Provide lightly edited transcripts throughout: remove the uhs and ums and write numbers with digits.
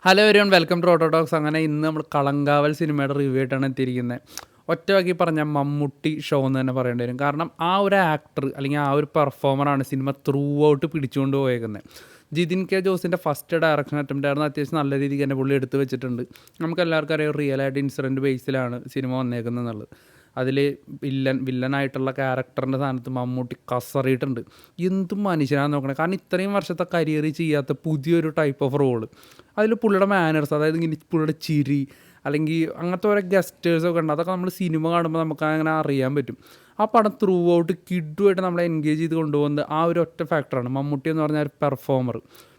Hello everyone, welcome to Autotalks. അങ്ങനെ ഇന്ന് നമ്മൾ കളങ്കാവൽ സിനിമയുടെ റിവ്യൂ ആയിട്ടാണ് എത്തിയിരിക്കുന്നത്. ഒറ്റവാക്കി പറഞ്ഞാൽ മമ്മൂട്ടി ഷോ എന്ന് തന്നെ പറയേണ്ടി വരും. കാരണം ആ ഒരു ആക്ടർ അല്ലെങ്കിൽ ആ ഒരു പെർഫോമറാണ് സിനിമ ത്രൂ ഔട്ട് പിടിച്ചുകൊണ്ട് പോയേക്കുന്നത്. ജിതിൻ കെ ജോസിൻ്റെ ഫസ്റ്റ് ഡയറക്ഷൻ അറ്റംപ്റ്റ് ആയിരുന്നു. അത്യാവശ്യം നല്ല രീതിക്ക് തന്നെ പുള്ളി എടുത്ത് വെച്ചിട്ടുണ്ട്. നമുക്ക് എല്ലാവർക്കും അറിയാം, റിയൽ ആയിട്ട് ഇൻസിഡൻറ്റ് ബേസിലാണ് സിനിമ വന്നേക്കുന്നത് എന്നുള്ളത്. അതിൽ വില്ലനായിട്ടുള്ള ക്യാരക്ടറിൻ്റെ സ്ഥാനത്ത് മമ്മൂട്ടി കസറിയിട്ടുണ്ട്. എന്തും മനുഷ്യനാണെന്ന് നോക്കണേ. കാരണം ഇത്രയും വർഷത്തെ കരിയർ ചെയ്യാത്ത പുതിയൊരു ടൈപ്പ് ഓഫ് റോള്. അതിൽ പുള്ളിയുടെ മാനേഴ്സ്, അതായത് ഇങ്ങനെ പുള്ളിയുടെ ചിരി അല്ലെങ്കിൽ അങ്ങനത്തെ ഓരോ ഗസ്റ്റേഴ്സൊക്കെ ഉണ്ട്. അതൊക്കെ നമ്മൾ സിനിമ കാണുമ്പോൾ നമുക്ക് അങ്ങനെ അറിയാൻ പറ്റും. ആ പടം ത്രൂ ഔട്ട് കിഡുമായിട്ട് നമ്മളെ എൻഗേജ് ചെയ്ത് കൊണ്ടുപോകുന്നത് ആ ഒരു ഒറ്റ ഫാക്ടറാണ്. മമ്മൂട്ടി എന്ന് പറഞ്ഞാൽ ഒരു പെർഫോമർ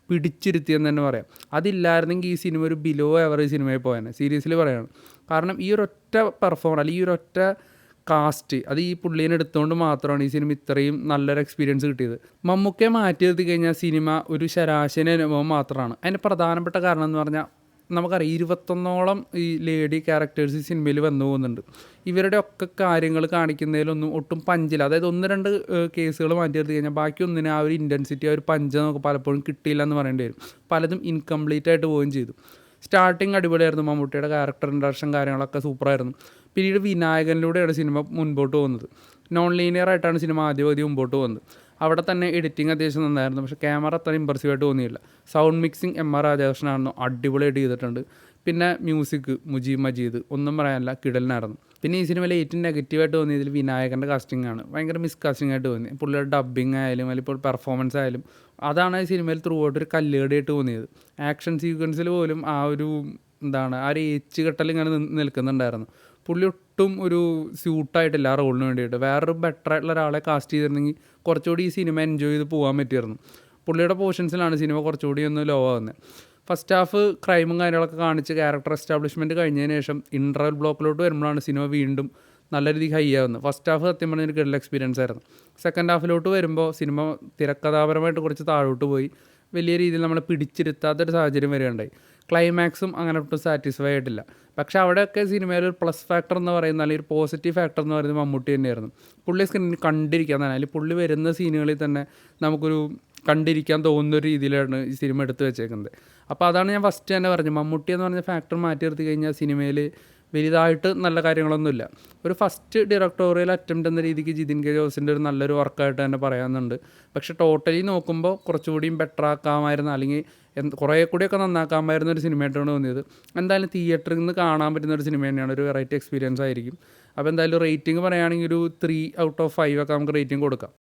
പിടിച്ചിരുത്തിയെന്ന് തന്നെ പറയാം. അതില്ലായിരുന്നെങ്കിൽ ഈ സിനിമ ഒരു ബിലോ എവറേജ് സിനിമയിൽ പോയേനെ, സീരിയസ്ലി പറയുകയാണ്. കാരണം ഈ ഒരൊറ്റ പെർഫോമർ അല്ലെങ്കിൽ ഈ ഒരൊറ്റ കാസ്റ്റ്, അത് ഈ പുള്ളീനെ എടുത്തുകൊണ്ട് മാത്രമാണ് ഈ സിനിമ ഇത്രയും നല്ലൊരു എക്സ്പീരിയൻസ് കിട്ടിയത്. മമ്മൂക്കയെ മാറ്റി നിർത്തി കഴിഞ്ഞാൽ സിനിമ ഒരു ശരാശരി അനുഭവം മാത്രമാണ്. അതിൻ്റെ പ്രധാനപ്പെട്ട കാരണം എന്ന് പറഞ്ഞാൽ നമുക്കറിയാം, 21ഓളം ഈ ലേഡി ക്യാരക്ടേഴ്സ് ഈ സിനിമയിൽ വന്നു പോകുന്നുണ്ട്. ഇവരുടെ ഒക്കെ കാര്യങ്ങൾ കാണിക്കുന്നതിലൊന്നും ഒട്ടും പഞ്ചില്ല. അതായത് ഒന്ന് രണ്ട് കേസുകൾ മാറ്റി നിർത്തി കഴിഞ്ഞാൽ ബാക്കി ഒന്നിനും ആ ഒരു ഇൻറ്റൻസിറ്റി, ആ ഒരു പഞ്ച് നമുക്ക് പലപ്പോഴും കിട്ടിയില്ല എന്ന് പറയേണ്ടി വരും. പലതും ഇൻകംപ്ലീറ്റ് ആയിട്ട് പോവുകയും ചെയ്തു. സ്റ്റാർട്ടിങ് അടിപൊളിയായിരുന്നു, മമ്മൂട്ടിയുടെ ക്യാരക്ടർ ഇൻട്രഡക്ഷൻ കാര്യങ്ങളൊക്കെ സൂപ്പറായിരുന്നു. പിന്നീട് വിനായകനിലൂടെയാണ് സിനിമ മുൻപോട്ട് പോകുന്നത്. നോൺ ലീനിയർ ആയിട്ടാണ് സിനിമ ആദ്യം മുമ്പോട്ട് പോകുന്നത്. അവിടെ തന്നെ എഡിറ്റിംഗ് അത്യാവശ്യം നന്നായിരുന്നു, പക്ഷേ ക്യാമറ അത്ര ഇമ്പ്രസീവായിട്ട് തോന്നിയില്ല. Sound mixing എം.ആർ. രാജകൃഷ്ണനായിരുന്നു, അടിപൊളിയായിട്ട് ചെയ്തിട്ടുണ്ട്. പിന്നെ മ്യൂസിക് മുജീബ് മജീദ്, ഒന്നും പറയാനില്ല, കിടലിനായിരുന്നു. പിന്നെ ഈ സിനിമയിൽ ഏറ്റവും നെഗറ്റീവായിട്ട് തോന്നിയതിൽ വിനായകൻ്റെ കാസ്റ്റിംഗ് ആണ്. ഭയങ്കര മിസ്കാസ്റ്റിംഗ് ആയിട്ട് തോന്നി. പുള്ളിയുടെ ഡബ്ബിങ് ആയാലും അല്ലെങ്കിൽ പെർഫോമൻസ് ആയാലും അതാണ് ഈ സിനിമയിൽ ത്രൂ ഔട്ട് ഒരു കല്ലുകടിയായിട്ട് തോന്നിയത്. ആക്ഷൻ സീക്വൻസിൽ പോലും ആ ഒരു ആ ഒരു ഏച്ചുകെട്ടൽ ഇങ്ങനെ നിൽക്കുന്നുണ്ടായിരുന്നു. പുള്ളി ഒട്ടും ഒരു സ്യൂട്ടായിട്ടില്ല ആ റോളിന് വേണ്ടിയിട്ട്. വേറൊരു ബെറ്റർ ആയിട്ടുള്ള ഒരാളെ കാസ്റ്റ് ചെയ്തിരുന്നെങ്കിൽ കുറച്ചുകൂടി ഈ സിനിമ എൻജോയ് ചെയ്ത് പോകാൻ പറ്റിയിരുന്നു. പുള്ളിയുടെ പോർഷൻസിലാണ് സിനിമ കുറച്ചുകൂടി ഒന്ന് ലോ ആകുന്നത്. ഫസ്റ്റ് ഹാഫ് ക്രൈമും കാര്യങ്ങളൊക്കെ കാണിച്ച് ക്യാരക്ടർ എസ്റ്റാബ്ലിഷ്മെൻറ്റ് കഴിഞ്ഞതിന് ശേഷം ഇൻ്റർവൽ ബ്ലോക്കിലോട്ട് വരുമ്പോഴാണ് സിനിമ വീണ്ടും നല്ല രീതിക്ക് ഹൈ ആവുന്നത്. ഫസ്റ്റ് ഹാഫ് സത്യം പറഞ്ഞാൽ ഒരു ഗഡൽ എക്സ്പീരിയൻസ് ആയിരുന്നു. സെക്കൻഡ് ഹാഫിലോട്ട് വരുമ്പോൾ സിനിമ തിരക്കഥാപരമായിട്ട് കുറച്ച് താഴോട്ട് പോയി വലിയ രീതിയിൽ നമ്മളെ പിടിച്ചിരുത്താത്തൊരു സാഹചര്യം വരികയുണ്ടായി. ക്ലൈമാക്സും അങ്ങനെ ഒട്ടും സാറ്റിസ്ഫൈ ആയിട്ടില്ല. പക്ഷേ അവിടെയൊക്കെ സിനിമയിൽ ഒരു പ്ലസ് ഫാക്ടർ എന്ന് പറയുന്നത്, അല്ലെങ്കിൽ ഒരു പോസിറ്റീവ് ഫാക്ടർ എന്ന് പറയുന്നത് മമ്മൂട്ടി തന്നെയായിരുന്നു. പുള്ളി സ്ക്രീനിൽ കണ്ടിരിക്കാൻ തന്നെ, അല്ലെങ്കിൽ പുള്ളി വരുന്ന സീനുകളിൽ തന്നെ നമുക്കൊരു കണ്ടിരിക്കാൻ തോന്നുന്ന ഒരു രീതിയിലാണ് ഈ സിനിമ എടുത്ത് വെച്ചേക്കുന്നത്. അപ്പോൾ അതാണ് ഞാൻ ഫസ്റ്റ് തന്നെ പറഞ്ഞത്, മമ്മൂട്ടി എന്ന് പറഞ്ഞ ഫാക്ടർ മാറ്റി നിർത്തി കഴിഞ്ഞാൽ സിനിമയിൽ വലുതായിട്ട് നല്ല കാര്യങ്ങളൊന്നുമില്ല. ഒരു ഫസ്റ്റ് ഡയറക്ടോറിയൽ അറ്റംപ്റ്റ് എന്ന രീതിക്ക് ജിതിൻ കെ ജോസിൻ്റെ ഒരു നല്ലൊരു വർക്കായിട്ട് തന്നെ പറയാനുണ്ട്. പക്ഷേ ടോട്ടലി നോക്കുമ്പോൾ കുറച്ചുകൂടിയും ബെറ്റർ ആക്കാമായിരുന്നു, അല്ലെങ്കിൽ കുറേ കൂടിയൊക്കെ നന്നാക്കാമായിരുന്ന ഒരു സിനിമയായിട്ടാണ് തോന്നിയത്. എന്തായാലും തിയേറ്ററിൽ നിന്ന് കാണാൻ പറ്റുന്ന ഒരു സിനിമ തന്നെയാണ്, ഒരു വെറൈറ്റി എക്സ്പീരിയൻസ് ആയിരിക്കും. അപ്പോൾ എന്തായാലും റേറ്റിംഗ് പറയുകയാണെങ്കിൽ ഒരു 3 ഔട്ട് ഓഫ് 5 ഒക്കെ നമുക്ക് റേറ്റിംഗ് കൊടുക്കാം.